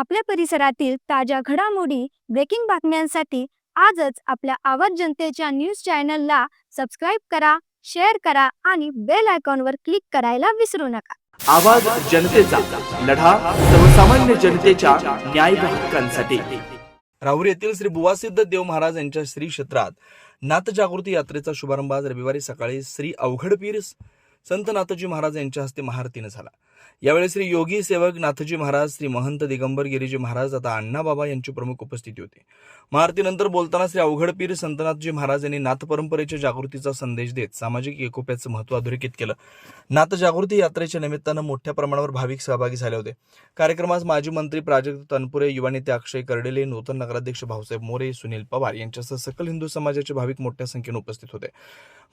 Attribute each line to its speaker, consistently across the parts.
Speaker 1: आपल्या परिसरातील ताज्या घडामोडी, ब्रेकिंग बातम्यांसाठी आजच आपल्या आवाज जनतेच्या न्यूज चॅनलला सबस्क्राईब करा, शेअर करा आणि बेल आयकॉनवर क्लिक करायला विसरू नका.
Speaker 2: आवाज जनतेचा लढा सर्वसामान्य जनतेच्या न्याय हक्कांसाठी.
Speaker 3: राहुरी येथील श्री बुवासिद्ध देव महाराज यांच्या श्री क्षेत्रात नाथ जागृती यात्रेचा शुभारंभ आज रविवारी सकाळी श्री अवघडपीर संत नाथजी महाराज यांच्या हस्ते महाआरतीने झाला. यावेळी श्री योगी सेवक नाथजी महाराज, श्री महंत दिगंबर गिरीजी महाराज तथा अण्णाबाबा यांची प्रमुख उपस्थिती होती. महाआरतीनंतर बोलताना श्री अवघडपीर संतनाथजी महाराज यांनी नाथ परंपरेच्या जागृतीचा संदेश देत सामाजिक एकोप्याचं महत्त्व अधोरेखित केलं. नाथ जागृती यात्रेच्या निमित्तानं मोठ्या प्रमाणावर भाविक सहभागी झाले होते. कार्यक्रमास माजी मंत्री प्राजक्त तनपुरे, युवा नेते अक्षय कर्डिले, नूतन नगराध्यक्ष भाऊसाहेब मोरे, सुनील पवार यांच्यासह सकल हिंदू समाजाचे भाविक मोठ्या संख्येने उपस्थित होते.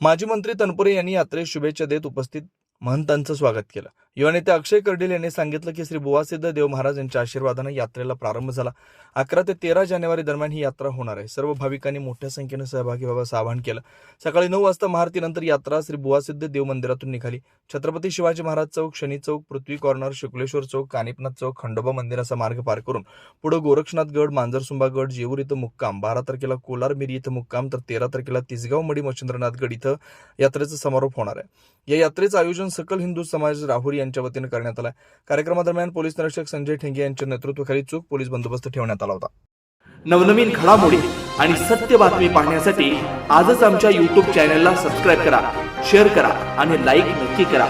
Speaker 3: माजी मंत्री तनपुरे यांनी यात्रेस शुभेच्छा देत उपस्थित महंतांचं स्वागत केलं. युवा नेते अक्षय कर्डिले यांनी सांगितलं की श्री बुवासिद्ध देव महाराज यांच्या आशीर्वादाने यात्रेला प्रारंभ झाला. 11 ते 13 जानेवारी दरम्यान ही यात्रा होणार आहे. सर्व भाविकांनी मोठ्या संख्येने सहभागी व्हावं आवाहन केलं. सकाळी 9 वाजता महाआरतीनंतर यात्रा श्री बुवासिद्ध देव मंदिरातून निघाली. छत्रपती शिवाजी महाराज चौक, शनी चौक, पृथ्वी कॉर्नर, शुक्लेश्वर चौक, कानिपनाथ चौक, खंडोबा मंदिराचा मार्ग पार करून पुढे गोरक्षनाथ गड, मांजरसुंबा गड, जेऊर इथं मुक्काम, 12 तारखेला कोलार मिरी इथं मुक्काम, तर 13 तारखेला तिसगाव मडी मच्छिंद्रनाथ गड इथं यात्रेचा समारोप होणार आहे. या यात्रेचं आयोजन सकल हिंदू समाज राहुरी यांच्या वतीने करण्यात आलं. कार्यक्रमादरम्यान पोलीस निरीक्षक संजय ठेंगे यांच्या नेतृत्वाखाली चोख पोलीस बंदोबस्त ठेवण्यात आला होता.
Speaker 2: नवनवीन घडामोडी आणि सत्य बातमी पाहण्यासाठी आजच आमच्या YouTube चॅनलला सबस्क्राईब करा, शेअर करा आणि लाईक नक्की करा.